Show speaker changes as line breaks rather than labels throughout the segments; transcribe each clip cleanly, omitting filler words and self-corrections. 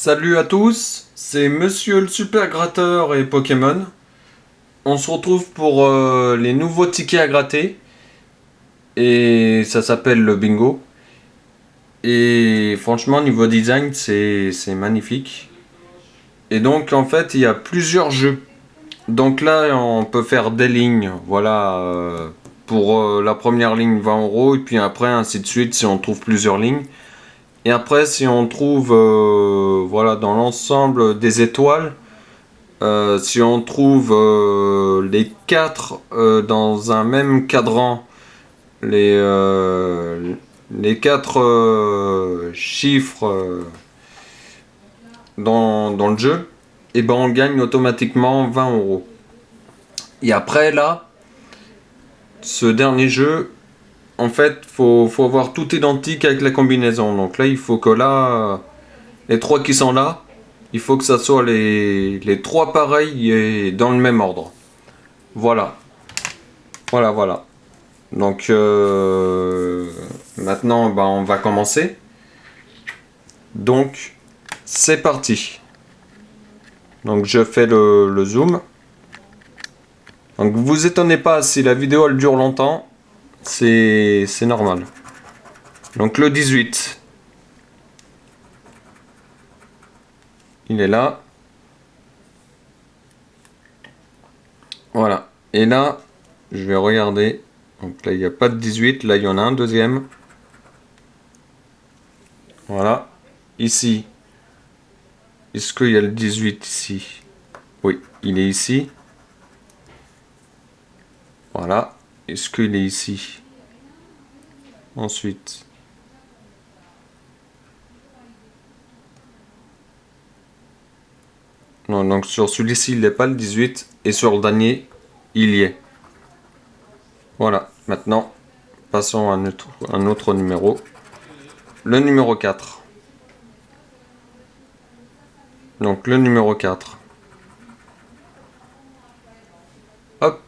Salut à tous, c'est Monsieur le Super Gratteur et Pokémon. On se retrouve pour les nouveaux tickets à gratter. Et ça s'appelle le bingo. Et franchement, niveau design, c'est magnifique. Et donc, en fait, il y a plusieurs jeux. Donc là, on peut faire des lignes. Voilà, pour la première ligne 20 € et puis après, ainsi de suite, si on trouve plusieurs lignes. Et après, si on trouve voilà, dans l'ensemble des étoiles, si on trouve les 4 dans un même cadran, les, euh, les 4 chiffres dans le jeu, et ben on gagne automatiquement 20 €. Et après là, ce dernier jeu, en fait, faut avoir tout identique avec la combinaison. Donc là, il faut que là, les 3 qui sont là, il faut que ça soit les 3 pareils et dans le même ordre. Voilà. Voilà. Donc maintenant, bah, on va commencer. Donc c'est parti. Donc je fais le zoom. Donc vous étonnez pas si la vidéo elle dure longtemps. C'est normal. Donc le 18. Il est là. Voilà. Et là, je vais regarder. Donc là, il n'y a pas de 18. Là, il y en a un deuxième. Voilà. Ici. Est-ce qu'il y a le 18 ici? Oui, il est ici. Voilà. Est-ce qu'il est ici? Ensuite. Non, donc sur celui-ci, il n'est pas le 18. Et sur le dernier, il y est. Voilà. Maintenant, passons à un autre numéro. Le numéro 4. Donc le numéro 4. Hop.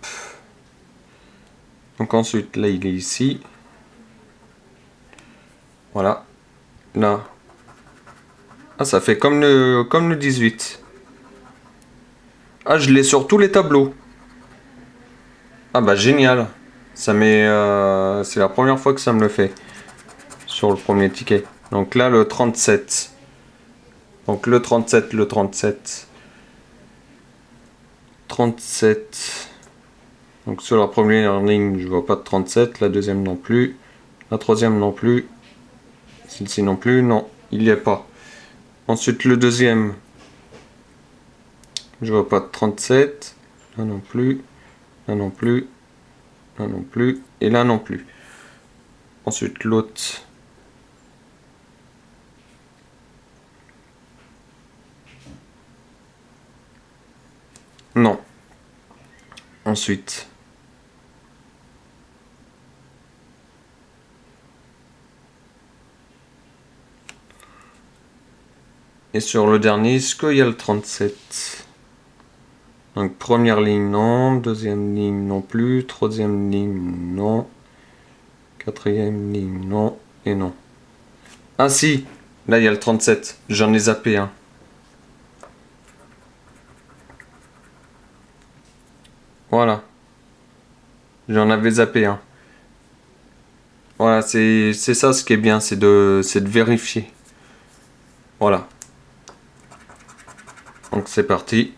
Donc ensuite, là, il est ici. Voilà. Là. Ah, ça fait comme le 18. Ah, je l'ai sur tous les tableaux. Ah bah génial. Ça met, c'est la première fois que ça me le fait. Sur le premier ticket. Donc là, le 37. Donc le 37. 37. Donc sur la première ligne, je vois pas de 37. La deuxième non plus. La troisième non plus. Celle-ci non plus. Non, il n'y est pas. Ensuite le deuxième. Je vois pas de 37. Là non plus. Là non plus. Là non plus. Et là non plus. Ensuite l'autre. Non. Ensuite. Et sur le dernier, est-ce qu'il y a le 37? Donc première ligne non, deuxième ligne non plus, troisième ligne non, quatrième ligne non, et non. Ah si, là il y a le 37, j'en ai zappé un. Voilà, j'en avais zappé un. Voilà, c'est ça ce qui est bien, c'est de vérifier. Voilà. Donc c'est parti.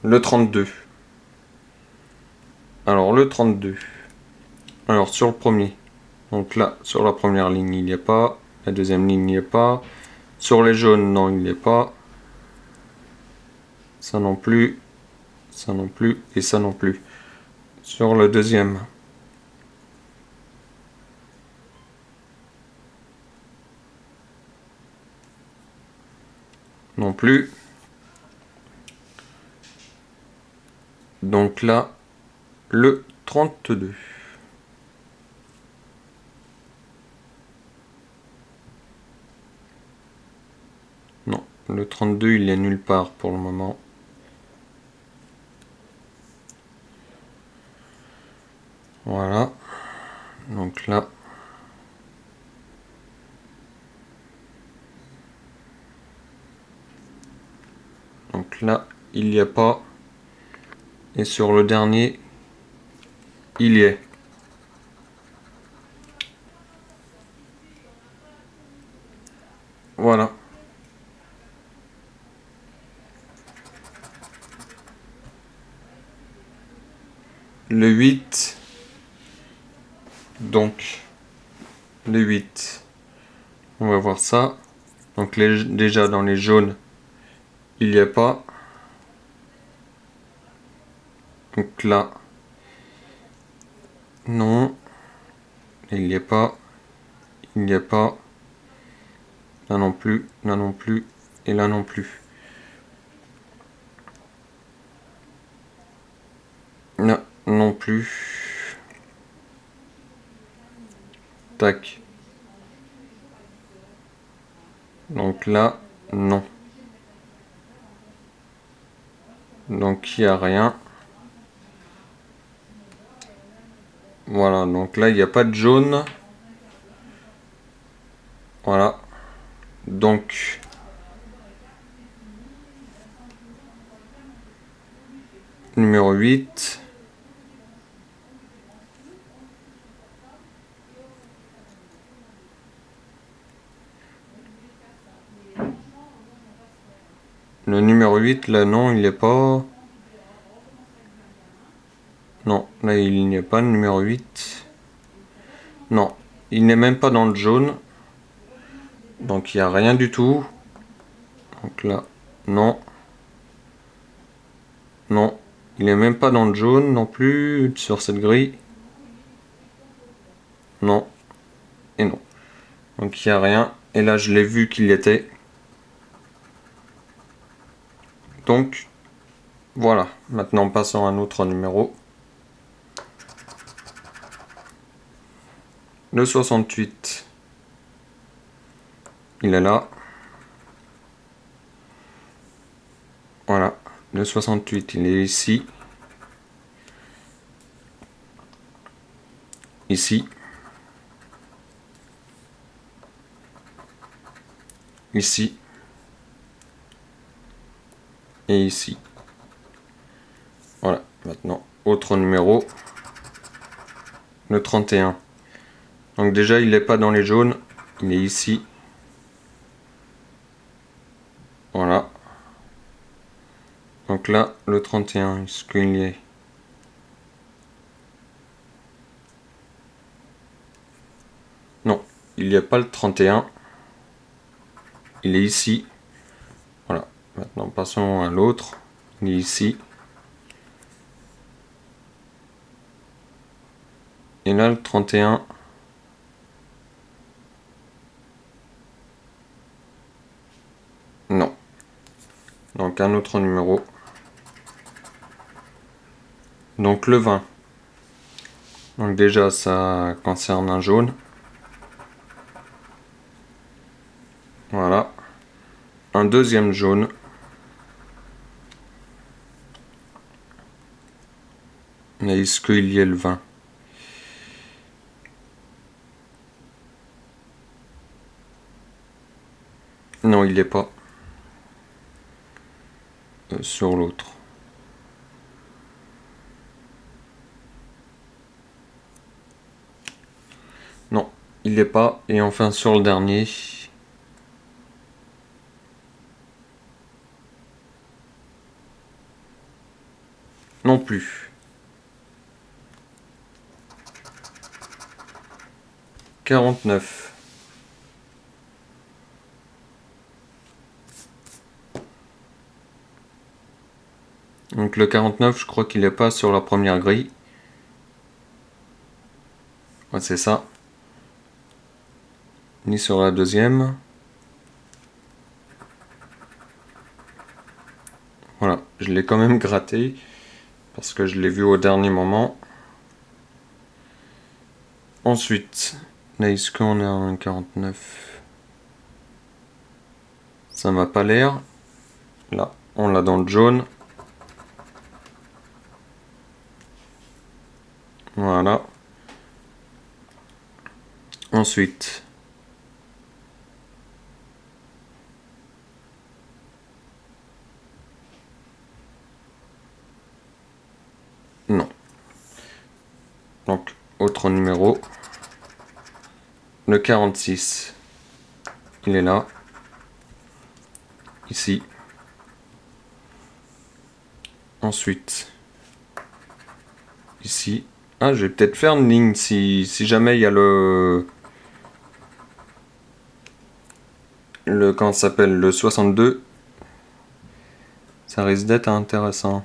Le 32. Alors le 32. Alors sur le premier. Donc là, sur la première ligne, il n'y a pas. La deuxième ligne, il n'y a pas. Sur les jaunes, non, il n'y a pas. Ça non plus. Ça non plus. Et ça non plus. Sur le deuxième. Non plus. Donc là, le 32. Non, le 32, il est nulle part pour le moment. Voilà. Donc là. Donc là, il n'y a pas. Et sur le dernier, il y est. Voilà. Le 8. Donc, le 8. On va voir ça. Donc déjà dans les jaunes, il n'y a pas. Donc là, non. Il n'y a pas. Il n'y a pas. Là non plus. Là non plus. Et là non plus. Là non plus. Tac. Donc là, non. Donc il n'y a rien. Voilà, donc là il n'y a pas de jaune. Voilà. Donc numéro 8. Le numéro 8, là non, il n'est pas. Non, là il n'y a pas le numéro 8. Non, il n'est même pas dans le jaune. Donc il n'y a rien du tout. Donc là, non. Non, il n'est même pas dans le jaune non plus sur cette grille. Non. Et non. Donc il n'y a rien. Et là je l'ai vu qu'il y était. Donc voilà. Maintenant passons à un autre numéro. Le 68. Il est là. Voilà. Le 68, il est ici. Ici. Ici. Et ici. Voilà. Maintenant, autre numéro. Le 31. Donc déjà, il n'est pas dans les jaunes. Il est ici. Voilà. Donc là, le 31, est-ce qu'il y est? Non, il n'y a pas le 31. Il est ici. Voilà. Maintenant, passons à l'autre. Il est ici. Et là, le 31. Non. Donc un autre numéro. Donc le 20. Donc déjà, ça concerne un jaune. Voilà. Un deuxième jaune. Mais est-ce qu'il y a le 20? Non, il n'est pas. Sur l'autre. Non, il n'est pas. Et enfin sur le dernier. Non plus. 49. Donc le 49, je crois qu'il n'est pas sur la première grille. Ouais, c'est ça. Ni sur la deuxième. Voilà, je l'ai quand même gratté. Parce que je l'ai vu au dernier moment. Ensuite, là, est-ce qu'on a un 49? Ça m'a pas l'air. Là, on l'a dans le jaune. Voilà. Ensuite, Donc, autre numéro. Le 46. Il est là. Ici. Ensuite. Ici. Ah, je vais peut-être faire une ligne si jamais il y a le comment ça s'appelle, le 62. Ça risque d'être intéressant.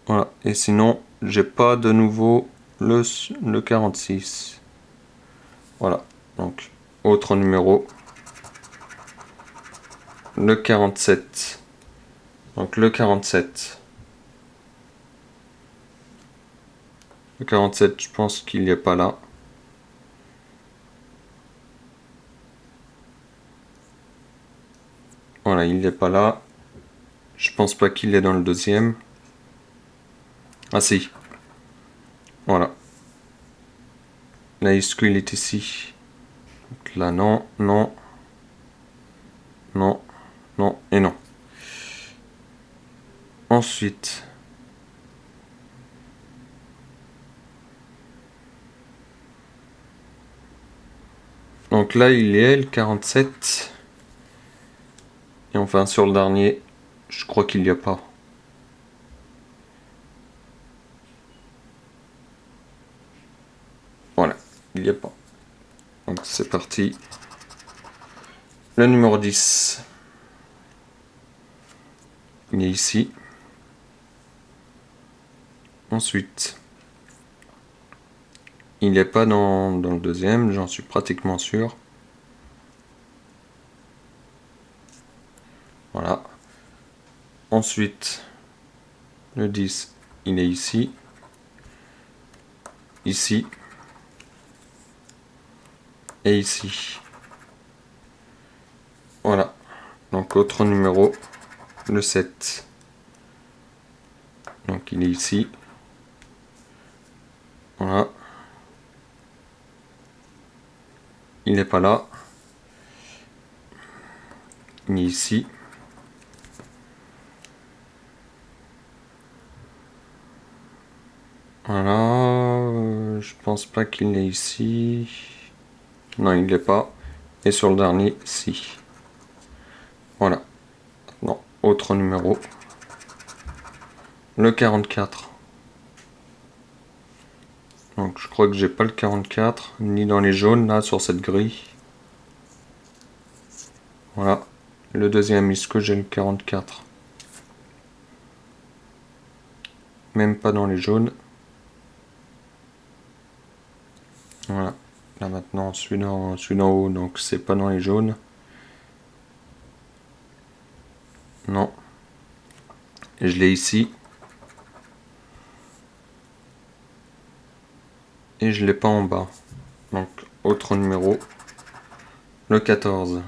Voilà. Et sinon, j'ai pas de nouveau le 46. Voilà. Donc, autre numéro. Le 47. Donc, le 47. Le 47, je pense qu'il n'y est pas là. Voilà, il n'est pas là. Je pense pas qu'il est dans le deuxième. Ah si. Voilà. Là, est-ce qu'il est ici? Donc là, non, non. Non, non et non. Ensuite. Donc là, il est le 47. Et enfin, sur le dernier, je crois qu'il n'y a pas. Voilà, il n'y a pas. Donc c'est parti. Le numéro 10. Il est ici. Ensuite, il n'est pas dans le deuxième, j'en suis pratiquement sûr. Voilà. Ensuite, le 10, il est ici. Ici. Et ici. Voilà. Donc autre numéro, le 7. Donc il est ici. Voilà. Il n'est pas là. Il est ici. Voilà. Je pense pas qu'il est ici. Non, il n'est pas. Et sur le dernier, si. Voilà. Non, autre numéro. Le 44. Donc je crois que j'ai pas le 44, ni dans les jaunes, là, sur cette grille. Voilà. Le deuxième, est-ce que j'ai le 44? Même pas dans les jaunes. Voilà. Là maintenant, celui d'en haut, donc c'est pas dans les jaunes. Non. Et je l'ai ici. Et je l'ai pas en bas. Donc, autre numéro. Le 14.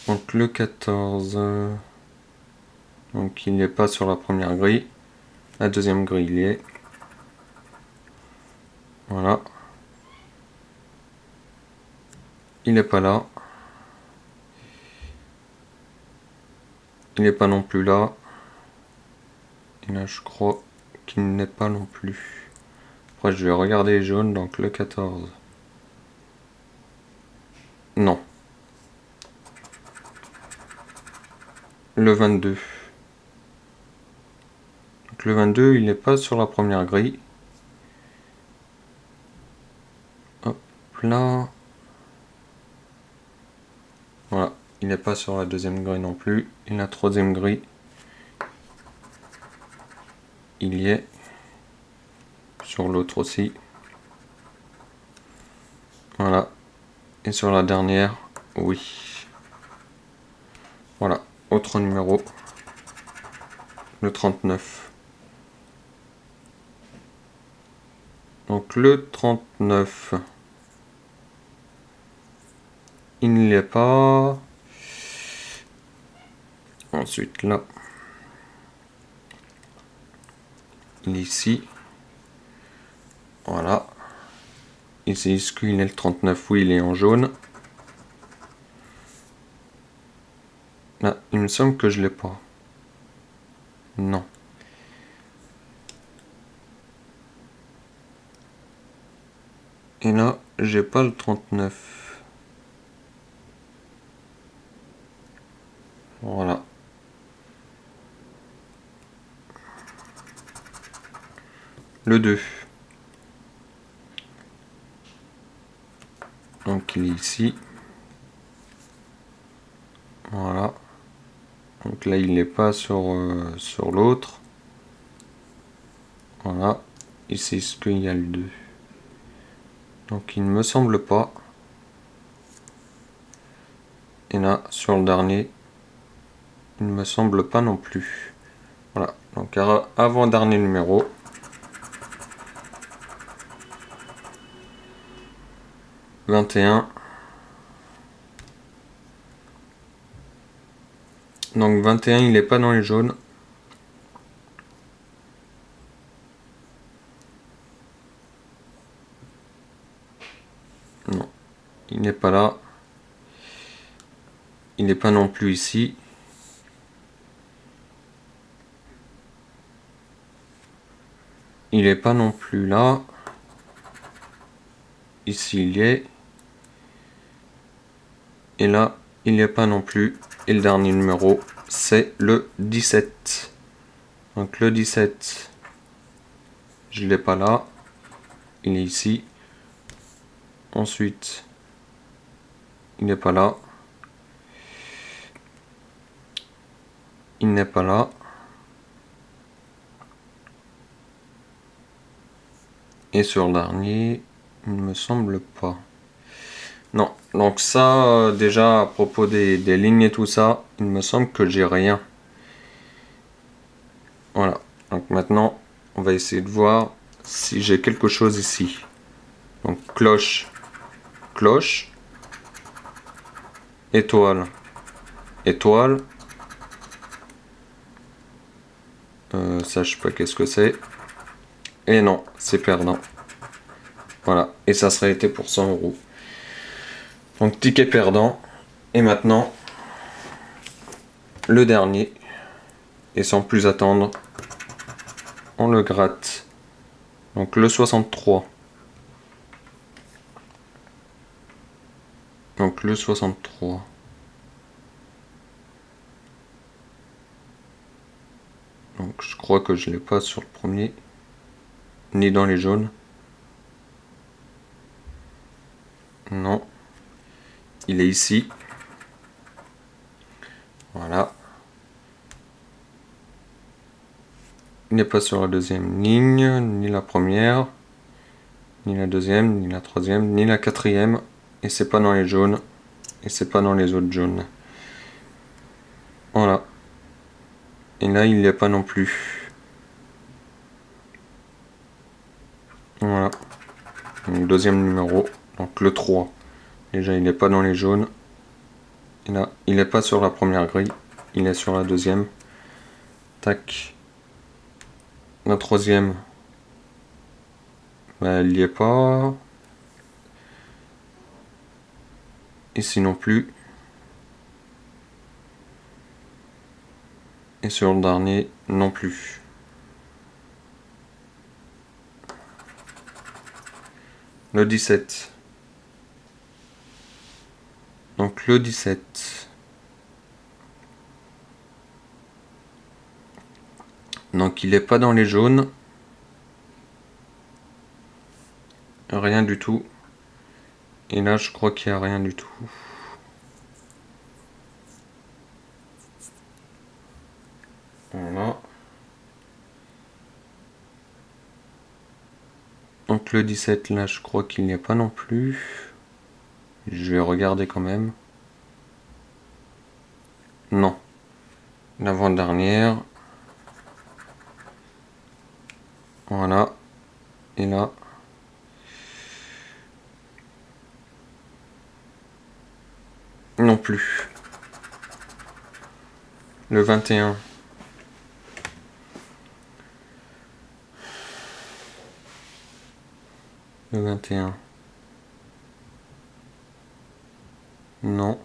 Donc le 14. Donc il n'est pas sur la première grille. La deuxième grille, il y est. Voilà. Il n'est pas là. Il n'est pas non plus là. Et là, je crois qu'il n'est pas non plus. Après, je vais regarder les jaunes, donc le 14. Non. Le 22. Donc le 22, il n'est pas sur la première grille. Hop là. Voilà. Il n'est pas sur la deuxième grille non plus. Et la troisième grille, il y est. Sur l'autre aussi. Voilà. Et sur la dernière, oui. Voilà. Autre numéro. Le 39. Donc le 39. Il n'y est pas. Ensuite là. Il est ici. Voilà. Ici, est-ce qu'il est le 39? Oui, il est en jaune. Là, il me semble que je l'ai pas. Non. Et là, j'ai pas le 39. Voilà. Le 2. Donc il est ici. Voilà. Donc là, il n'est pas sur l'autre. Voilà. Ici, est-ce qu'il y a le 2? Donc il ne me semble pas. Et là, sur le dernier, il ne me semble pas non plus. Voilà. Donc avant-dernier numéro. « 21. Donc 21, il n'est pas dans les jaunes. Non, il n'est pas là. Il n'est pas non plus ici. Il n'est pas non plus là. Ici, il y est. Et là, il n'y est pas non plus. Et le dernier numéro, c'est le 17. Donc le 17, je ne l'ai pas là. Il est ici. Ensuite, il n'est pas là. Il n'est pas là. Et sur le dernier, il ne me semble pas. Non, donc ça, déjà à propos des lignes et tout ça, il me semble que j'ai rien. Voilà, donc maintenant, on va essayer de voir si j'ai quelque chose ici. Donc cloche, cloche, étoile, étoile. Ça, je sais pas qu'est-ce que c'est. Et non, c'est perdant. Voilà, et ça serait été pour 100 euros. Donc ticket perdant. Et maintenant, le dernier. Et sans plus attendre, on le gratte. Donc le 63. Donc le 63. Donc je crois que je l'ai pas sur le premier. Ni dans les jaunes. Non. Il est ici. Voilà. Il n'est pas sur la deuxième ligne, ni la première, ni la deuxième, ni la troisième, ni la quatrième. Et c'est pas dans les jaunes. Et c'est pas dans les autres jaunes. Voilà. Et là, il n'y a pas non plus. Voilà. Le deuxième numéro. Donc le 3. Déjà, il n'est pas dans les jaunes. Et là, il n'est pas sur la première grille. Il est sur la deuxième. Tac. La troisième. Bah, il n'y est pas. Ici non plus. Et sur le dernier, non plus. Le 17. Donc le 17. Donc il n'est pas dans les jaunes. Rien du tout. Et là, je crois qu'il n'y a rien du tout. Voilà. Donc le 17, là, je crois qu'il n'y a pas non plus. Je vais regarder quand même. Non. L'avant-dernière. Voilà. Et là. Non plus. Le 21. Le 21. Non.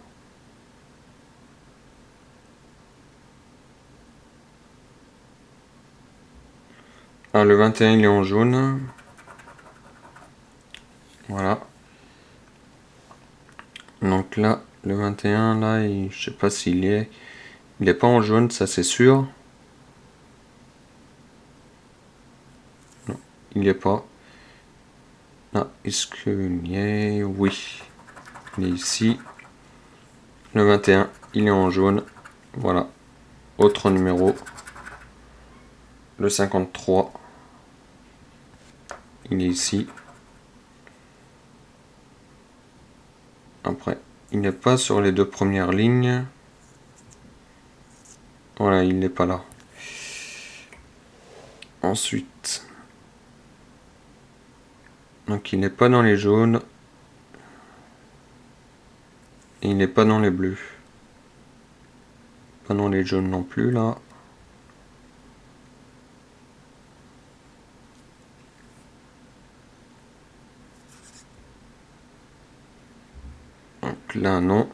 Ah, le 21, il est en jaune. Voilà. Donc là, le 21, là, je sais pas s'il est... Il est pas en jaune, ça c'est sûr. Non, il est pas. Ah, est-ce qu'il y est? Oui. Il est ici. Le 21, il est en jaune. Voilà. Autre numéro. Le 53. Il est ici. Après, il n'est pas sur les deux premières lignes. Voilà, il n'est pas là. Ensuite, donc il n'est pas dans les jaunes. Et il n'est pas dans les bleus. Pas dans les jaunes non plus là. Donc là non.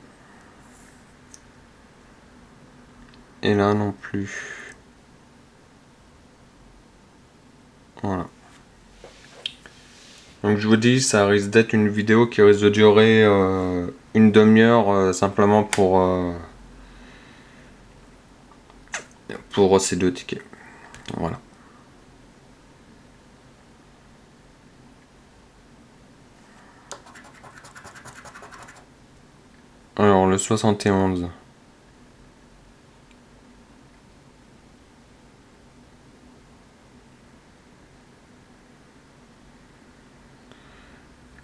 Et là non plus. Voilà. Donc je vous dis, ça risque d'être une vidéo qui risque de durer une demi-heure simplement pour ces deux tickets. Voilà. Alors le 71.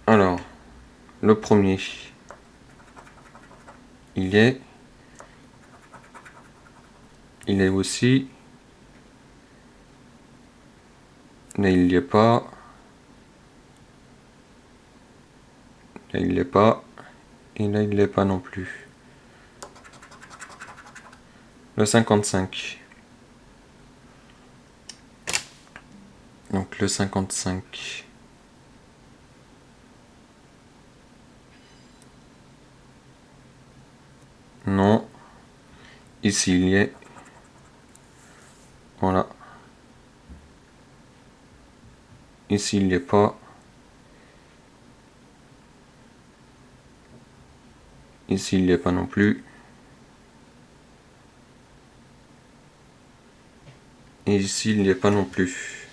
Alors, le premier, il est aussi, là il n'y est pas, là il n'est pas, et là il n'est pas non plus. Le 55. Donc le 55. Non. Ici il y est. Voilà. Ici il n'y est pas. Ici il n'y est pas non plus. Et ici il n'y est pas non plus.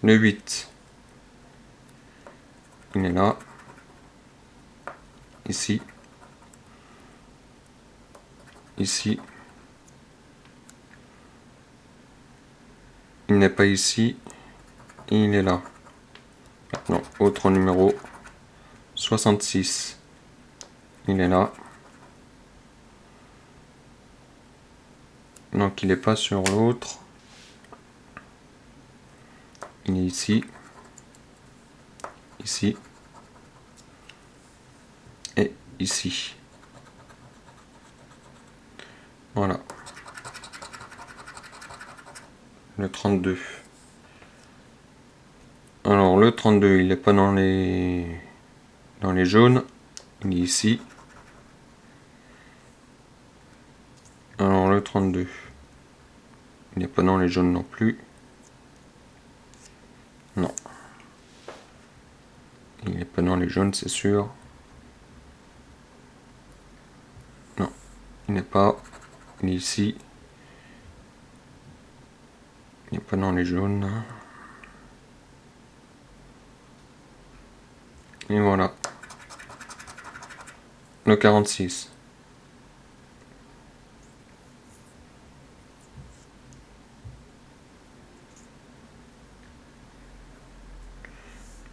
Le 8. Il est là. Ici. Ici. Il n'est pas ici. Et il est là. Maintenant, autre numéro. 66. Il est là. Donc il n'est pas sur l'autre. Il est ici. Ici. Et ici. Voilà. Le 32. Alors le 32, il n'est pas dans les jaunes. Il est ici. Alors le 32. Il n'est pas dans les jaunes non plus. Non. Il n'est pas dans les jaunes, c'est sûr. Non. Il n'est pas. Il est ici. Il n'est pas dans les jaunes. Et voilà. Le 46.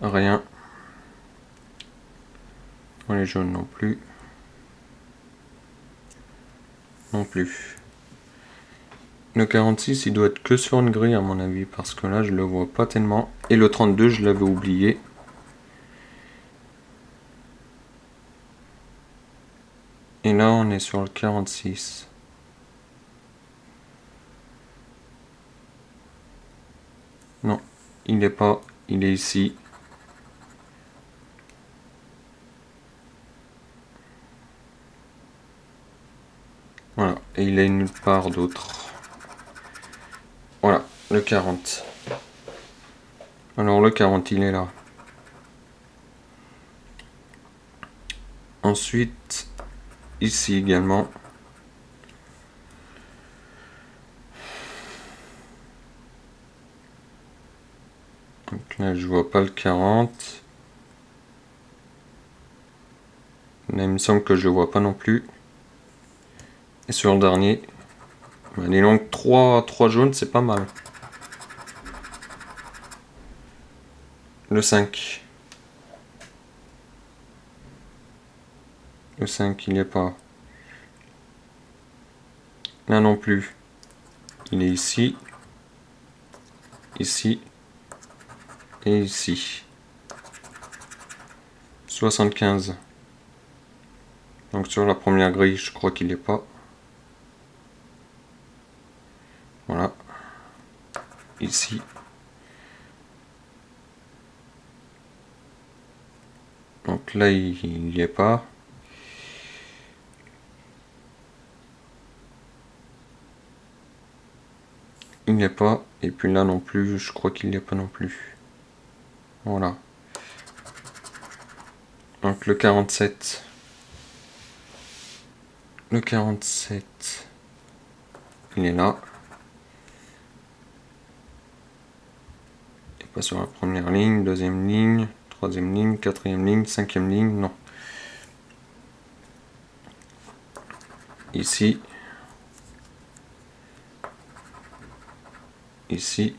Rien. Dans les jaunes non plus. Non plus. Le 46, il doit être que sur une grille à mon avis, parce que là je le vois pas tellement. Et le 32, je l'avais oublié. Et là on est sur le 46. Non, il n'est pas, il est ici. Voilà, et il est nulle part d'autre. Voilà, le 40. Alors le 40 il est là. Ensuite, ici également. Donc là je vois pas le 40. Là il me semble que je vois pas non plus. Et sur le dernier, les longues 3 jaunes c'est pas mal. Le 5. Le 5 il n'est pas. Là non plus. Il est ici. Ici. Et ici. 75. Donc sur la première grille, je crois qu'il n'est pas. Voilà. Ici. Donc là, il n'y est pas. Il n'y est pas. Et puis là non plus, je crois qu'il n'y est pas non plus. Voilà. Donc le 47. Le 47. Il est là. Il n'est pas sur la première ligne, deuxième ligne, troisième ligne, quatrième ligne, cinquième ligne, non. Ici. Ici.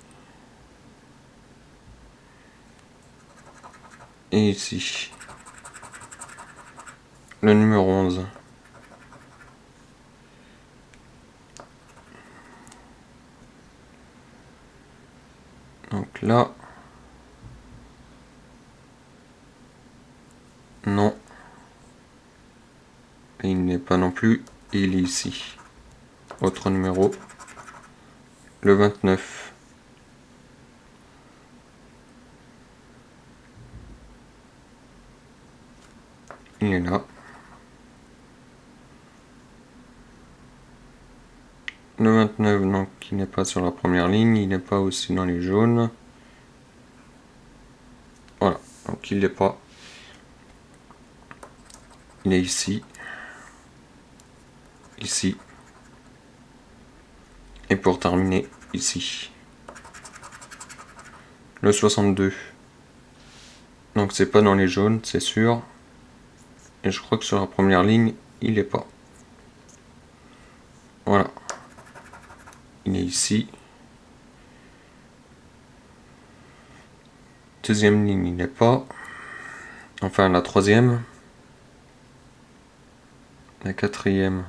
Et ici. Le numéro 11. Donc là. Non. Et il n'est pas non plus. Et il est ici. Autre numéro. Le 29. Il est là. Le 29, donc il n'est pas sur la première ligne, il n'est pas aussi dans les jaunes. Voilà, donc il n'est pas. Il est ici. Ici. Et pour terminer, ici. Le 62. Donc c'est pas dans les jaunes, c'est sûr. Et je crois que sur la première ligne, il est pas. Voilà. Il est ici. Deuxième ligne, il n'est pas. Enfin, la troisième. La quatrième.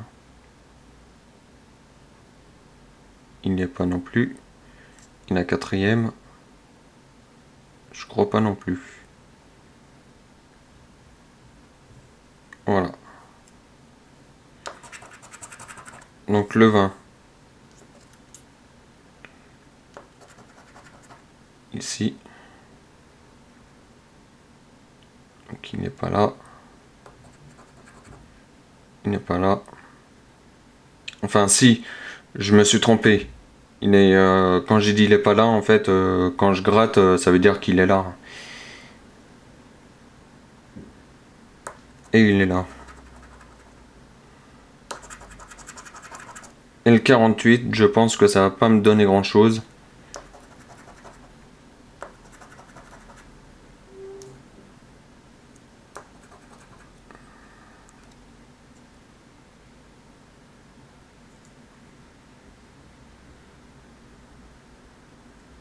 Il n'est pas non plus. Et la quatrième. Je crois pas non plus. Voilà. Donc le 20. Ici. Donc il n'est pas là. Il n'est pas là. Enfin si, je me suis trompé. Il est, quand j'ai dit il est pas là, en fait, quand je gratte, ça veut dire qu'il est là. Et il est là. Et le 48, je pense que ça va pas me donner grand chose.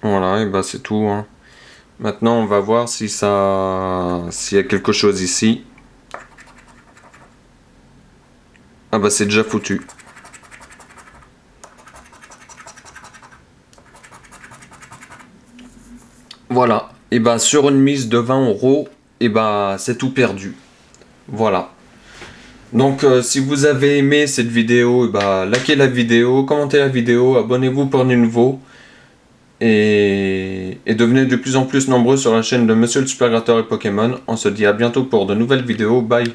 Voilà, et bah c'est tout. Hein. Maintenant, on va voir si ça, s'il y a quelque chose ici. Ah bah c'est déjà foutu. Voilà. Et bah sur une mise de 20 €, et bah c'est tout perdu. Voilà. Donc si vous avez aimé cette vidéo, bah likez la vidéo, commentez la vidéo, abonnez-vous pour des nouveaux. Et devenez de plus en plus nombreux sur la chaîne de Monsieur le Super Gratteur et Pokémon. On se dit à bientôt pour de nouvelles vidéos. Bye.